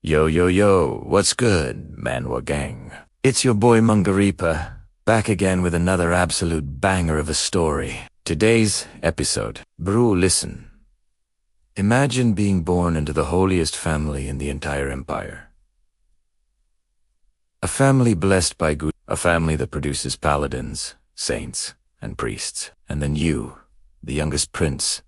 Yo yo yo, what's good, Manhwa gang? It's your boy Mungaripa, back again with another absolute banger of a story. Today's episode. Bro, listen. Imagine being born into the holiest family in the entire empire. A family blessed by good, a family that produces paladins, saints, and priests. And then you, the youngest prince,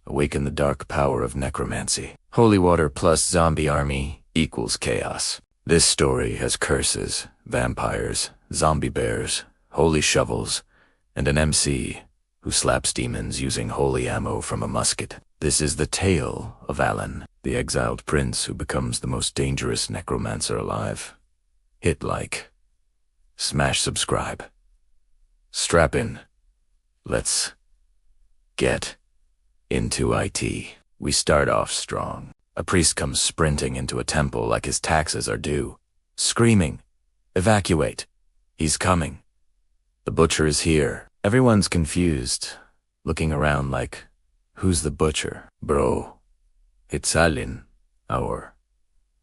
awaken the dark power of necromancy. Holy water plus zombie army equals chaos. This story has curses, vampires, zombie bears, holy shovels, and an MC who slaps demons using holy ammo from a musket. This is the tale of Alan, the exiled prince who becomes the most dangerous necromancer alive. Hit like. Smash subscribe. Strap in. Let's get into IT. We start off strong. A priest comes sprinting into a temple like his taxes are due, screaming, "Evacuate! He's coming!" The butcher is here. Everyone's confused, looking around like, who's the butcher? Bro, it's Alan, our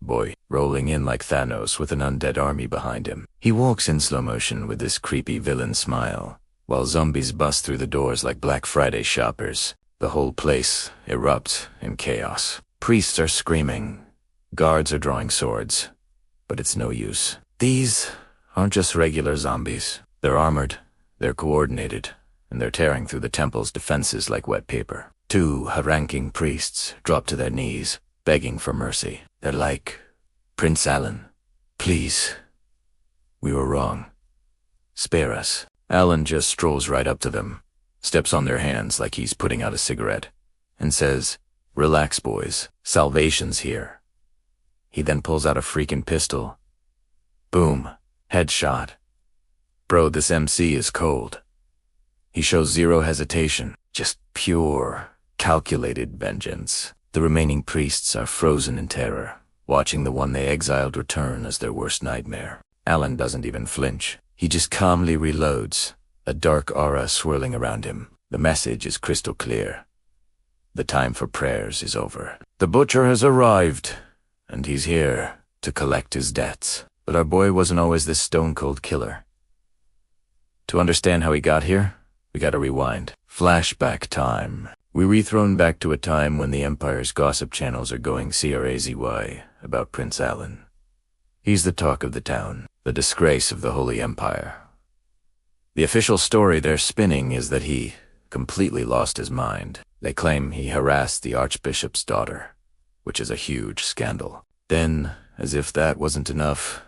boy, rolling in like Thanos with an undead army behind him. He walks in slow motion with this creepy villain smile, while zombies bust through the doors like Black Friday shoppers. The whole place erupts in chaos. Priests are screaming. Guards are drawing swords. But it's no use. These aren't just regular zombies. They're armored, they're coordinated, and they're tearing through the temple's defenses like wet paper. Two high-ranking priests drop to their knees, begging for mercy. They're like, "Prince Alan, please. We were wrong. Spare us." Alan just strolls right up to them, steps on their hands like he's putting out a cigarette, and says, "Relax, boys. Salvation's here." He then pulls out a freaking pistol. Boom. Headshot. Bro, this MC is cold. He shows zero hesitation, just pure, calculated vengeance. The remaining priests are frozen in terror, watching the one they exiled return as their worst nightmare. Alan doesn't even flinch. He just calmly reloads, a dark aura swirling around him. The message is crystal clear. The time for prayers is over. The butcher has arrived, and he's here to collect his debts. But our boy wasn't always this stone-cold killer. To understand how he got here, we gotta rewind. Flashback time. We're rethrown back to a time when the Empire's gossip channels are going crazy about Prince Alan. He's the talk of the town, the disgrace of the Holy Empire. The official story they're spinning is that he completely lost his mind. They claim he harassed the Archbishop's daughter, which is a huge scandal. Then, as if that wasn't enough,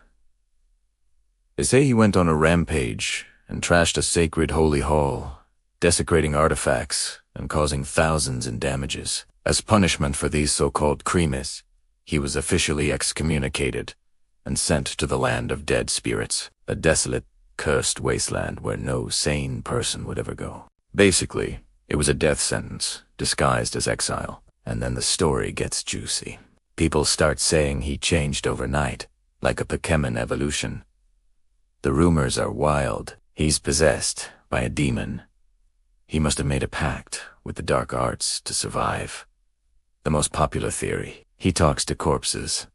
they say he went on a rampage and trashed a sacred holy hall, desecrating artifacts and causing thousands in damages. As punishment for these so-called crimes, he was officially excommunicated and sent to the land of dead spirits, a desolate, cursed wasteland where no sane person would ever go. Basically, it was a death sentence, disguised as exile. And then the story gets juicy. People start saying he changed overnight, like a Pokemon evolution. The rumors are wild. He's possessed by a demon. He must have made a pact with the dark arts to survive. The most popular theory, he talks to corpses.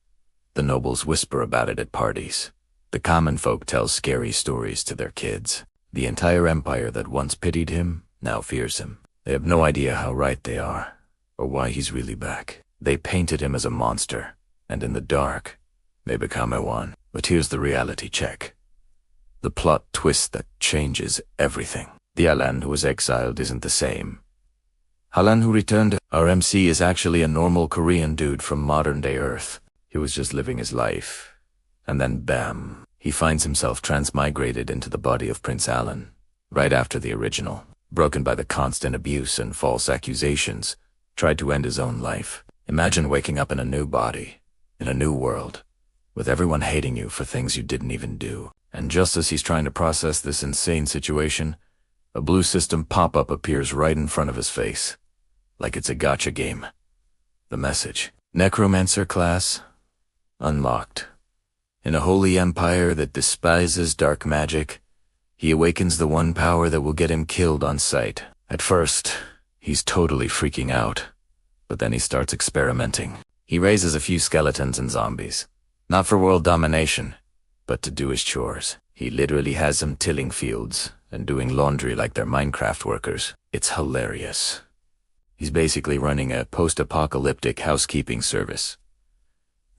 The nobles whisper about it at parties. The common folk tell scary stories to their kids. The entire empire that once pitied him now fears him. They have no idea how right they are, or why he's really back. They painted him as a monster, and in the dark, they become a one. But here's the reality check. The plot twist that changes everything. The Alan who was exiled isn't the same. Alan who returned, our MC, is actually a normal Korean dude from modern-day Earth. He was just living his life. And then bam, he finds himself transmigrated into the body of Prince Alan, right after the original. Broken by the constant abuse and false accusations, tried to end his own life. Imagine waking up in a new body, in a new world, with everyone hating you for things you didn't even do. And just as he's trying to process this insane situation, a blue system pop-up appears right in front of his face, like it's a gacha game. The message: Necromancer class unlocked. In a holy empire that despises dark magic, he awakens the one power that will get him killed on sight. At first, he's totally freaking out, but then he starts experimenting. He raises a few skeletons and zombies. Not for world domination, but to do his chores. He literally has them tilling fields and doing laundry like they're Minecraft workers. It's hilarious. He's basically running a post-apocalyptic housekeeping service.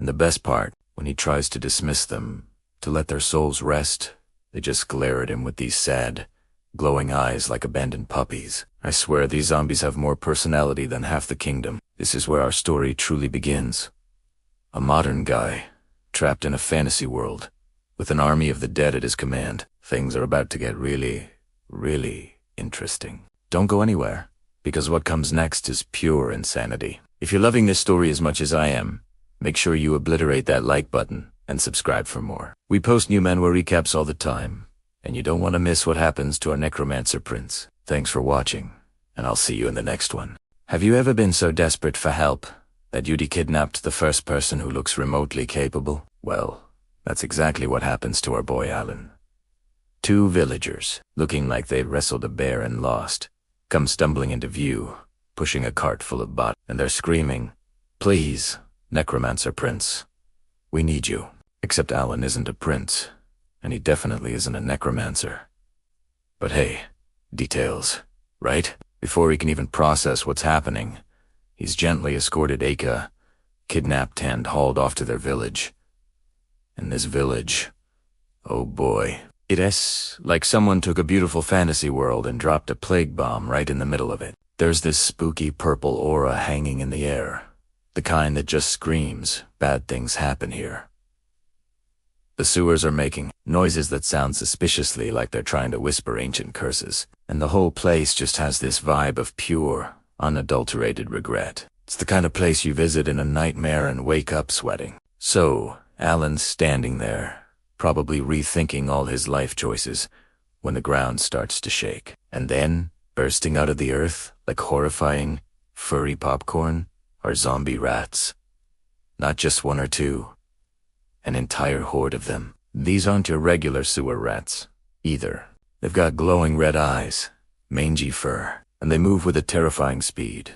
And the best part, when he tries to dismiss them, to let their souls rest, they just glare at him with these sad, glowing eyes like abandoned puppies. I swear these zombies have more personality than half the kingdom. This is where our story truly begins. A modern guy, trapped in a fantasy world, with an army of the dead at his command. Things are about to get really, really interesting. Don't go anywhere, because what comes next is pure insanity. If you're loving this story as much as I am, make sure you obliterate that like button and subscribe for more. We post new Manhwa recaps all the time, and you don't want to miss what happens to our Necromancer prince. Thanks for watching, and I'll see you in the next one. Have you ever been so desperate for help that you'd kidnapped the first person who looks remotely capable? Well, that's exactly what happens to our boy Alan. Two villagers, looking like they'd wrestled a bear and lost, come stumbling into view, pushing a cart full of bodies, and they're screaming, "Please, Necromancer Prince, we need you." Except Alan isn't a prince, and he definitely isn't a necromancer. But hey, details, right? Before he can even process what's happening, he's gently escorted Aka, kidnapped and hauled off to their village. And this village, oh boy, it's like someone took a beautiful fantasy world and dropped a plague bomb right in the middle of it. There's this spooky purple aura hanging in the air, the kind that just screams, bad things happen here. The sewers are making noises that sound suspiciously like they're trying to whisper ancient curses, and the whole place just has this vibe of pure, unadulterated regret. It's the kind of place you visit in a nightmare and wake up sweating. So, Alan's standing there, probably rethinking all his life choices, when the ground starts to shake. And then, bursting out of the earth, like horrifying, furry popcorn, are zombie rats. Not just one or two. An entire horde of them. These aren't your regular sewer rats, either. They've got glowing red eyes, mangy fur, and they move with a terrifying speed,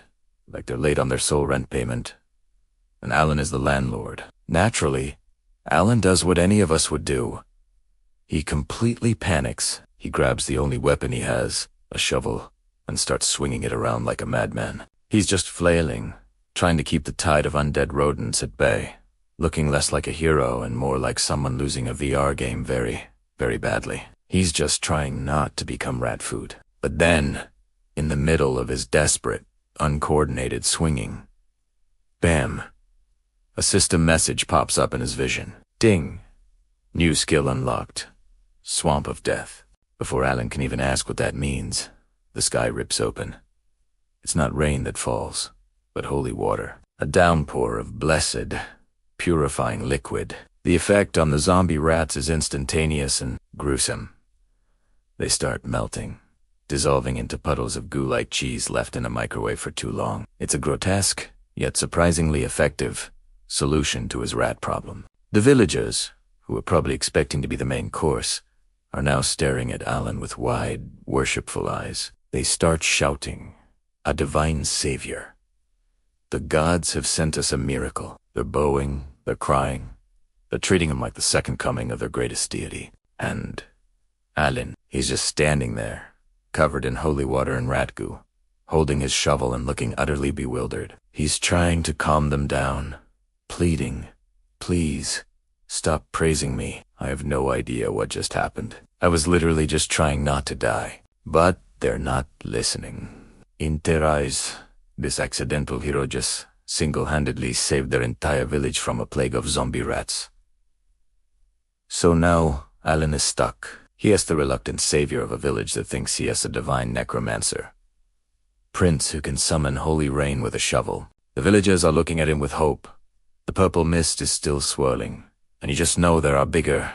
like they're late on their sole rent payment. And Alan is the landlord. Naturally, Alan does what any of us would do. He completely panics. He grabs the only weapon he has, a shovel, and starts swinging it around like a madman. He's just flailing, trying to keep the tide of undead rodents at bay, looking less like a hero and more like someone losing a VR game very, very badly. He's just trying not to become rat food. But then, in the middle of his desperate, uncoordinated swinging, bam! A system message pops up in his vision. Ding! New skill unlocked. Swamp of Death. Before Alan can even ask what that means, the sky rips open. It's not rain that falls, but holy water. A downpour of blessed, purifying liquid. The effect on the zombie rats is instantaneous and gruesome. They start melting, dissolving into puddles of goo-like cheese left in a microwave for too long. It's a grotesque, yet surprisingly effective, solution to his rat problem. The villagers, who were probably expecting to be the main course, are now staring at Alan with wide, worshipful eyes. They start shouting, "A divine savior. The gods have sent us a miracle." They're bowing, they're crying, they're treating him like the second coming of their greatest deity. And Alan, he's just standing there, covered in holy water and rat goo, holding his shovel and looking utterly bewildered. He's trying to calm them down, pleading, "Please, stop praising me. I have no idea what just happened. I was literally just trying not to die." But they're not listening. In their eyes, this accidental hero just single-handedly saved their entire village from a plague of zombie rats. So now, Alan is stuck. He is the reluctant savior of a village that thinks he has a divine necromancer. Prince who can summon holy rain with a shovel. The villagers are looking at him with hope. The purple mist is still swirling, and you just know there are bigger,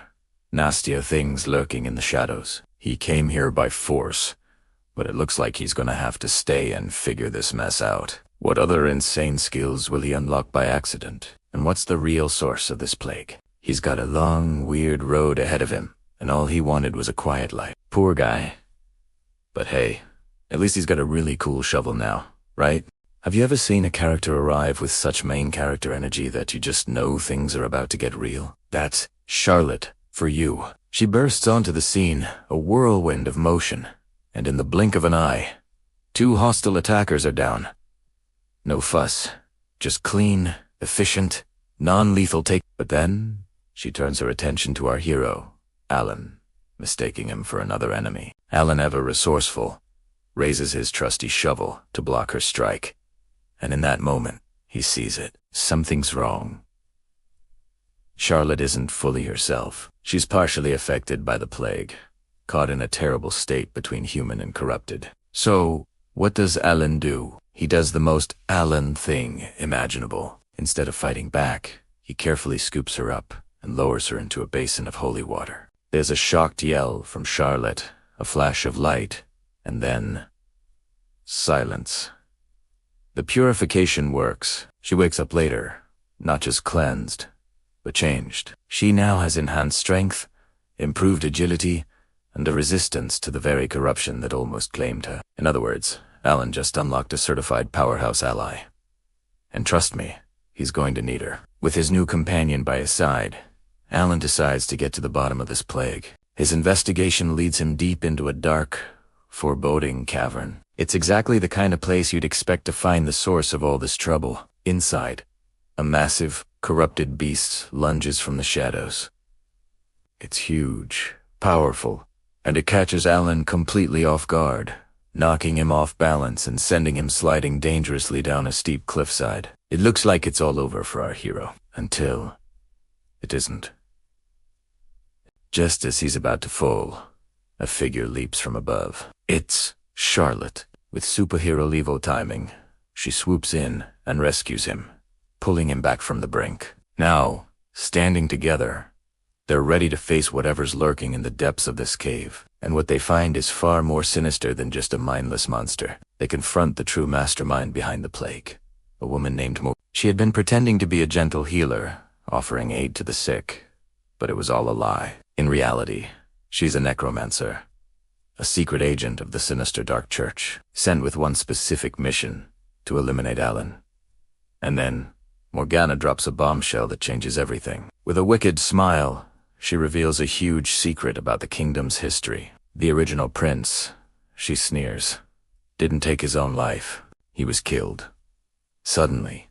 nastier things lurking in the shadows. He came here by force, but it looks like he's gonna have to stay and figure this mess out. What other insane skills will he unlock by accident? And what's the real source of this plague? He's got a long, weird road ahead of him, and all he wanted was a quiet life. Poor guy. But hey, at least he's got a really cool shovel now, right? Have you ever seen a character arrive with such main character energy that you just know things are about to get real? That's Charlotte for you. She bursts onto the scene, a whirlwind of motion, and in the blink of an eye, 2 hostile attackers are down. No fuss, just clean, efficient, non-lethal take. But then, she turns her attention to our hero, Alan, mistaking him for another enemy. Alan, ever resourceful, raises his trusty shovel to block her strike. And in that moment, he sees it. Something's wrong. Charlotte isn't fully herself. She's partially affected by the plague, caught in a terrible state between human and corrupted. So, what does Alan do? He does the most Alan thing imaginable. Instead of fighting back, he carefully scoops her up and lowers her into a basin of holy water. There's a shocked yell from Charlotte, a flash of light, and then silence. The purification works. She wakes up later, not just cleansed, but changed. She now has enhanced strength, improved agility, and a resistance to the very corruption that almost claimed her. In other words, Alan just unlocked a certified powerhouse ally. And trust me, he's going to need her. With his new companion by his side, Alan decides to get to the bottom of this plague. His investigation leads him deep into a dark, foreboding cavern. It's exactly the kind of place you'd expect to find the source of all this trouble. Inside, a massive, corrupted beast lunges from the shadows. It's huge, powerful, and it catches Alan completely off guard, knocking him off balance and sending him sliding dangerously down a steep cliffside. It looks like it's all over for our hero, until it isn't. Just as he's about to fall, a figure leaps from above. It's Charlotte. With superhero Levo timing, she swoops in and rescues him, pulling him back from the brink. Now, standing together, they're ready to face whatever's lurking in the depths of this cave. And what they find is far more sinister than just a mindless monster. They confront the true mastermind behind the plague, a woman named Mo. She had been pretending to be a gentle healer, offering aid to the sick, but it was all a lie. In reality, she's a necromancer, a secret agent of the sinister Dark Church, sent with one specific mission, to eliminate Alan. And then, Morgana drops a bombshell that changes everything. With a wicked smile, she reveals a huge secret about the kingdom's history. The original prince, she sneers, didn't take his own life. He was killed. Suddenly,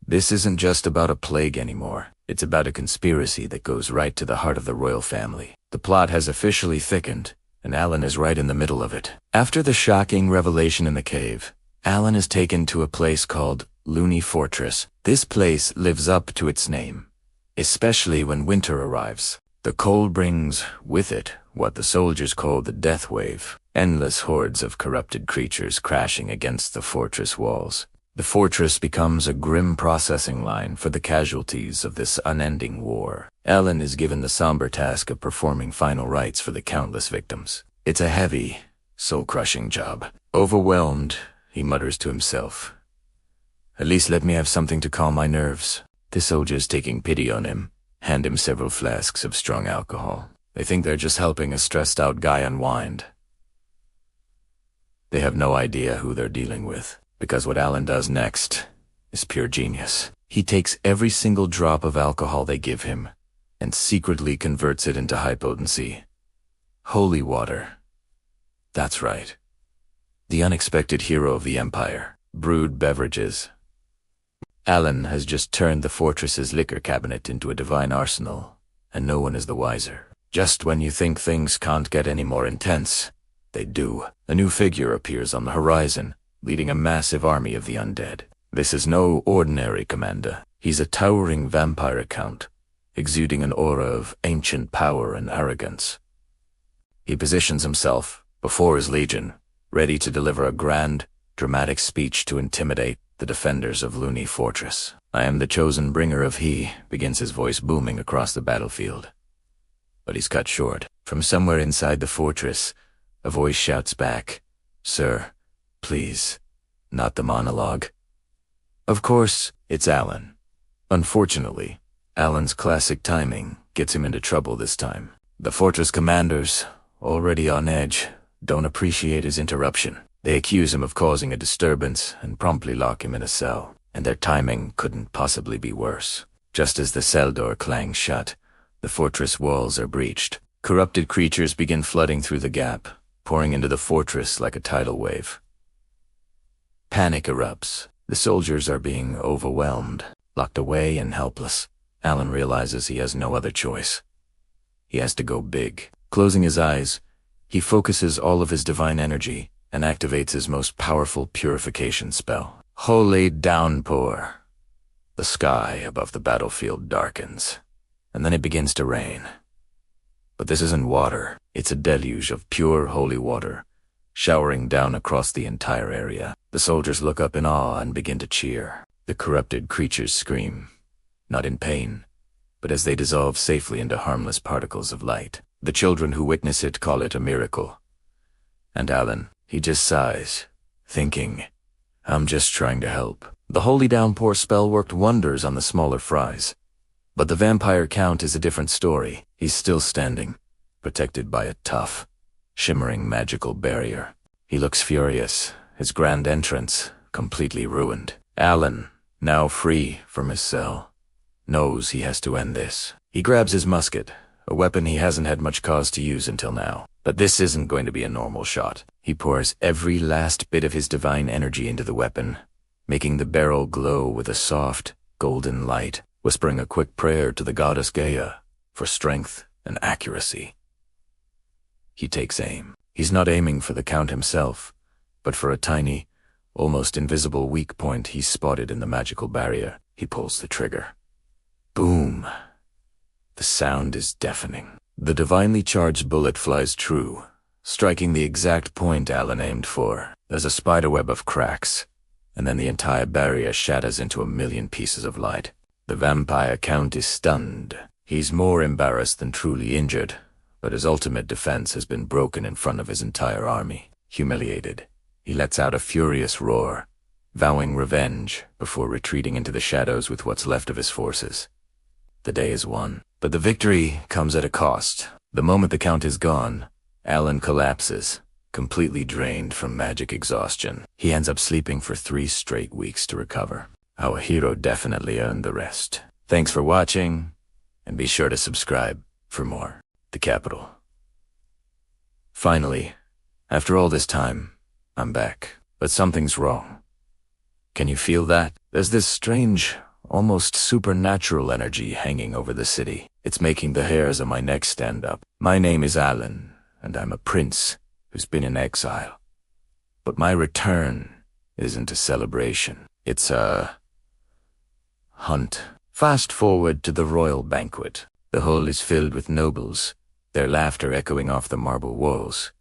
this isn't just about a plague anymore. It's about a conspiracy that goes right to the heart of the royal family. The plot has officially thickened, and Alan is right in the middle of it. After the shocking revelation in the cave, Alan is taken to a place called Loony Fortress. This place lives up to its name, especially when winter arrives. The cold brings with it what the soldiers call the death wave, endless hordes of corrupted creatures crashing against the fortress walls. The fortress becomes a grim processing line for the casualties of this unending war. Alan is given the somber task of performing final rites for the countless victims. It's a heavy, soul-crushing job. Overwhelmed, he mutters to himself, "At least let me have something to calm my nerves." The soldiers, taking pity on him, hand him several flasks of strong alcohol. They think they're just helping a stressed-out guy unwind. They have no idea who they're dealing with, because what Alan does next is pure genius. He takes every single drop of alcohol they give him and secretly converts it into high potency. Holy water. That's right. The unexpected hero of the Empire, brewed beverages. Alan has just turned the fortress's liquor cabinet into a divine arsenal, and no one is the wiser. Just when you think things can't get any more intense, they do. A new figure appears on the horizon, leading a massive army of the undead. This is no ordinary commander. He's a towering vampire count, exuding an aura of ancient power and arrogance. He positions himself before his legion, ready to deliver a grand, dramatic speech to intimidate the defenders of Loony Fortress. "I am the chosen bringer of he," begins his voice booming across the battlefield. But he's cut short. From somewhere inside the fortress, a voice shouts back, "Sir, please, not the monologue." Of course, it's Alan. Unfortunately, Alan's classic timing gets him into trouble this time. The fortress commanders, already on edge, don't appreciate his interruption. They accuse him of causing a disturbance and promptly lock him in a cell, and their timing couldn't possibly be worse. Just as the cell door clangs shut, the fortress walls are breached. Corrupted creatures begin flooding through the gap, pouring into the fortress like a tidal wave. Panic erupts. The soldiers are being overwhelmed, locked away and helpless. Alan realizes he has no other choice. He has to go big. Closing his eyes, he focuses all of his divine energy and activates his most powerful purification spell. Holy Downpour. The sky above the battlefield darkens, and then it begins to rain. But this isn't water. It's a deluge of pure holy water, showering down across the entire area. The soldiers look up in awe and begin to cheer. The corrupted creatures scream, not in pain, but as they dissolve safely into harmless particles of light. The children who witness it call it a miracle. And Alan, he just sighs, thinking, I'm just trying to help. The Holy Downpour spell worked wonders on the smaller fries. But the vampire count is a different story. He's still standing, protected by a tough, shimmering magical barrier. He looks furious, his grand entrance completely ruined. Alan, now free from his cell, knows he has to end this. He grabs his musket, a weapon he hasn't had much cause to use until now. But this isn't going to be a normal shot. He pours every last bit of his divine energy into the weapon, making the barrel glow with a soft, golden light, whispering a quick prayer to the goddess Gaia for strength and accuracy. He takes aim. He's not aiming for the count himself, but for a tiny, almost invisible weak point he's spotted in the magical barrier. He pulls the trigger. Boom! The sound is deafening. The divinely charged bullet flies true, striking the exact point Alan aimed for. There's a spiderweb of cracks, and then the entire barrier shatters into a million pieces of light. The vampire count is stunned. He's more embarrassed than truly injured, but his ultimate defense has been broken in front of his entire army. Humiliated, he lets out a furious roar, vowing revenge before retreating into the shadows with what's left of his forces. The day is won, but the victory comes at a cost. The moment the count is gone, Alan collapses, completely drained from magic exhaustion. He ends up sleeping for 3 straight weeks to recover. Our hero definitely earned the rest. Thanks for watching, and be sure to subscribe for more. The Capital. Finally, after all this time, I'm back. But something's wrong. Can you feel that? There's this strange, almost supernatural energy hanging over the city. It's making the hairs on my neck stand up. My name is Alan, and I'm a prince who's been in exile. But my return isn't a celebration. It's a hunt. Fast forward to the royal banquet. The hall is filled with nobles, their laughter echoing off the marble walls.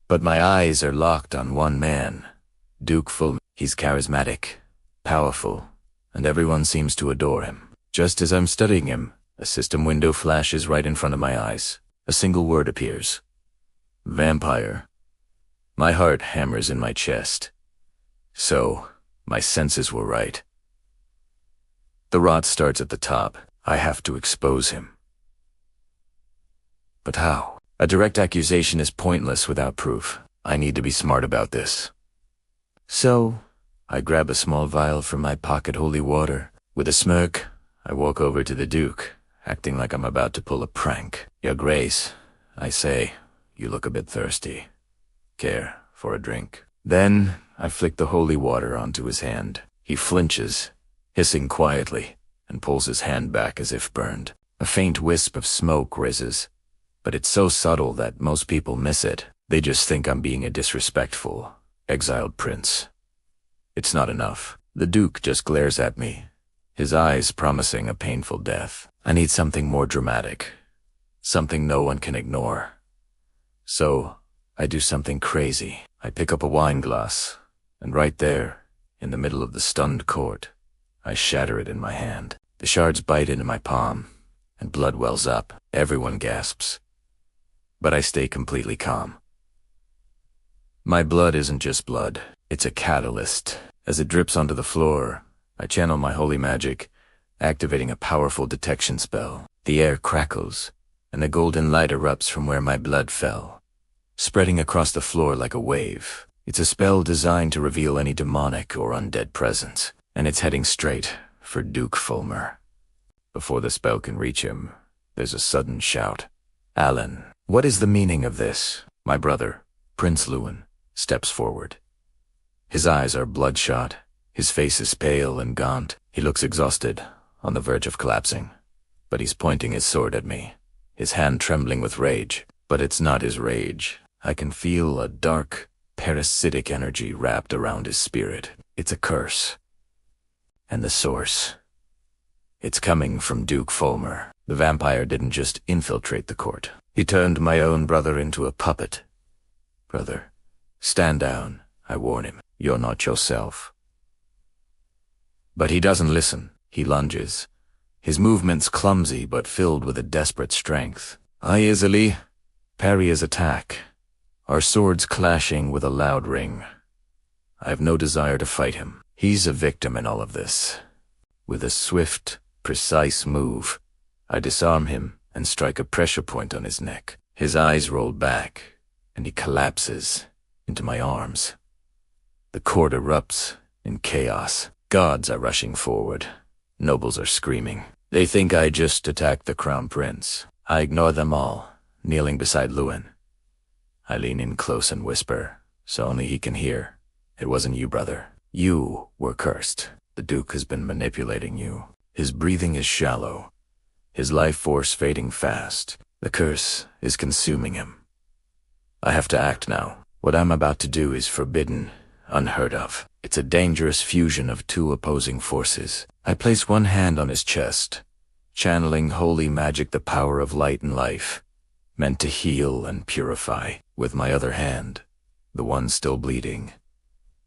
But my eyes are locked on one man, Duke Fulman. He's charismatic, powerful, and everyone seems to adore him. Just as I'm studying him, a system window flashes right in front of my eyes. A single word appears. Vampire. My heart hammers in my chest. So, my senses were right. The rot starts at the top. I have to expose him. But how? A direct accusation is pointless without proof. I need to be smart about this. So, I grab a small vial from my pocket holy water. With a smirk, I walk over to the Duke, acting like I'm about to pull a prank. Your Grace, I say, you look a bit thirsty. Care for a drink? Then, I flick the holy water onto his hand. He flinches, hissing quietly, and pulls his hand back as if burned. A faint wisp of smoke rises, but it's so subtle that most people miss it. They just think I'm being a disrespectful, exiled prince. It's not enough. The Duke just glares at me, his eyes promising a painful death. I need something more dramatic, something no one can ignore. So, I do something crazy. I pick up a wine glass, and right there, in the middle of the stunned court, I shatter it in my hand. The shards bite into my palm, and blood wells up. Everyone gasps. But I stay completely calm. My blood isn't just blood, it's a catalyst. As it drips onto the floor, I channel my holy magic, activating a powerful detection spell. The air crackles, and a golden light erupts from where my blood fell, spreading across the floor like a wave. It's a spell designed to reveal any demonic or undead presence, and it's heading straight for Duke Fulmer. Before the spell can reach him, there's a sudden shout. Alan, what is the meaning of this? My brother, Prince Lewin, steps forward. His eyes are bloodshot. His face is pale and gaunt. He looks exhausted, on the verge of collapsing. But he's pointing his sword at me, his hand trembling with rage. But it's not his rage. I can feel a dark, parasitic energy wrapped around his spirit. It's a curse. And the source. It's coming from Duke Fulmer. The vampire didn't just infiltrate the court. He turned my own brother into a puppet. Brother, stand down, I warn him. You're not yourself. But he doesn't listen. He lunges. His movements clumsy but filled with a desperate strength. I easily parry his attack, our swords clashing with a loud ring. I have no desire to fight him. He's a victim in all of this. With a swift, precise move, I disarm him and strike a pressure point on his neck. His eyes roll back, and he collapses into my arms. The court erupts in chaos. Guards are rushing forward. Nobles are screaming. They think I just attacked the crown prince. I ignore them all, kneeling beside Lewin. I lean in close and whisper, so only he can hear. It wasn't you, brother. You were cursed. The Duke has been manipulating you. His breathing is shallow, his life force fading fast. The curse is consuming him. I have to act now. What I'm about to do is forbidden, unheard of. It's a dangerous fusion of two opposing forces. I place one hand on his chest, channeling holy magic, the power of light and life, meant to heal and purify. With my other hand, the one still bleeding,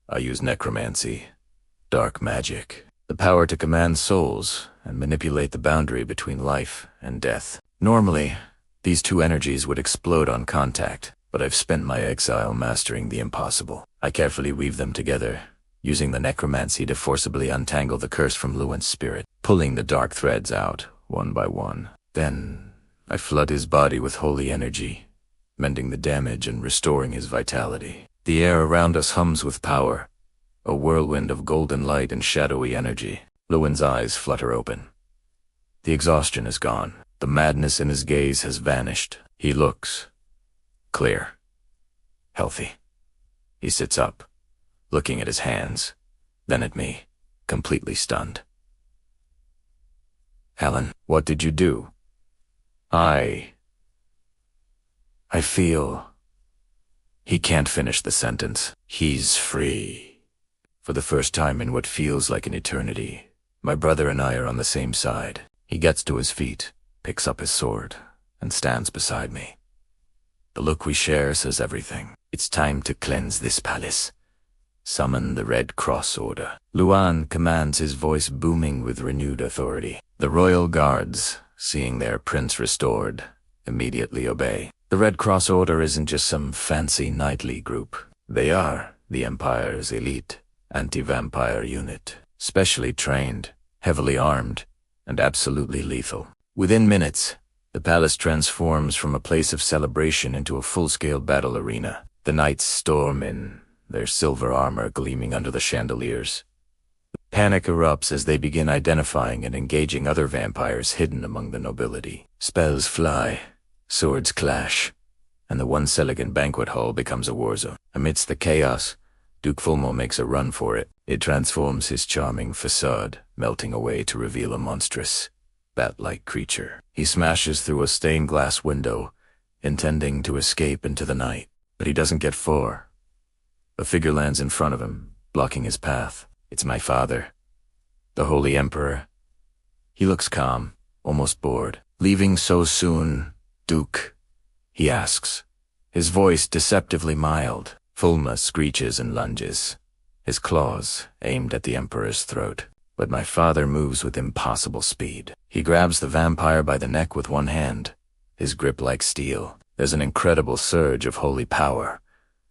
I use necromancy, dark magic, the power to command souls and manipulate the boundary between life and death. Normally, these two energies would explode on contact, but I've spent my exile mastering the impossible. I carefully weave them together, using the necromancy to forcibly untangle the curse from Lewin's spirit, pulling the dark threads out one by one. Then I flood his body with holy energy, mending the damage and restoring his vitality. The air around us hums with power, a whirlwind of golden light and shadowy energy. Lewin's eyes flutter open. The exhaustion is gone. The madness in his gaze has vanished. He looks clear, healthy. He sits up, looking at his hands, then at me, completely stunned. Alan, what did you do? I feel... He can't finish the sentence. He's free. For the first time in what feels like an eternity, my brother and I are on the same side. He gets to his feet, picks up his sword, and stands beside me. The look we share says everything. It's time to cleanse this palace. Summon the Red Cross Order. Luan commands, his voice booming with renewed authority. The royal guards, seeing their prince restored, immediately obey. The Red Cross Order isn't just some fancy knightly group. They are the Empire's elite anti-vampire unit, specially trained, heavily armed, and absolutely lethal. Within minutes, the palace transforms from a place of celebration into a full-scale battle arena. The knights storm in, their silver armor gleaming under the chandeliers. Panic erupts as they begin identifying and engaging other vampires hidden among the nobility. Spells fly, swords clash, and the once elegant banquet hall becomes a war zone. Amidst the chaos, Duke Fulmo makes a run for it. It transforms his charming facade, melting away to reveal a monstrous, bat-like creature. He smashes through a stained glass window, intending to escape into the night. But he doesn't get far. A figure lands in front of him, blocking his path. It's my father, the Holy Emperor. He looks calm, almost bored. Leaving so soon, Duke? He asks, his voice deceptively mild. Fulma screeches and lunges, his claws aimed at the Emperor's throat. But my father moves with impossible speed. He grabs the vampire by the neck with one hand, his grip like steel. There's an incredible surge of holy power,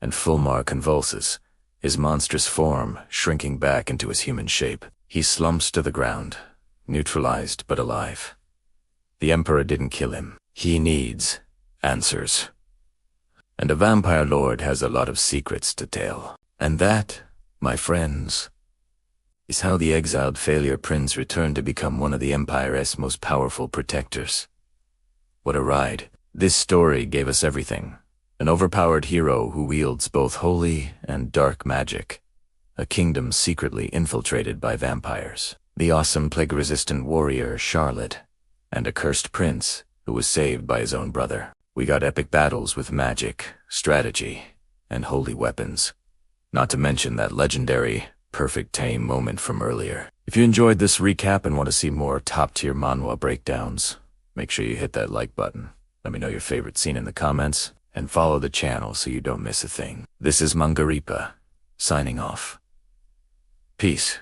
and Fulmar convulses, his monstrous form shrinking back into his human shape. He slumps to the ground, neutralized but alive. The Emperor didn't kill him. He needs answers. And a vampire lord has a lot of secrets to tell. And that, my friends, is how the exiled failure prince returned to become one of the Empire's most powerful protectors. What a ride. This story gave us everything. An overpowered hero who wields both holy and dark magic. A kingdom secretly infiltrated by vampires. The awesome plague-resistant warrior, Charlotte. And a cursed prince who was saved by his own brother. We got epic battles with magic, strategy, and holy weapons. Not to mention that legendary, perfect tame moment from earlier. If you enjoyed this recap and want to see more top-tier manhwa breakdowns, make sure you hit that like button. Let me know your favorite scene in the comments, and follow the channel so you don't miss a thing. This is Mangaripa, signing off. Peace.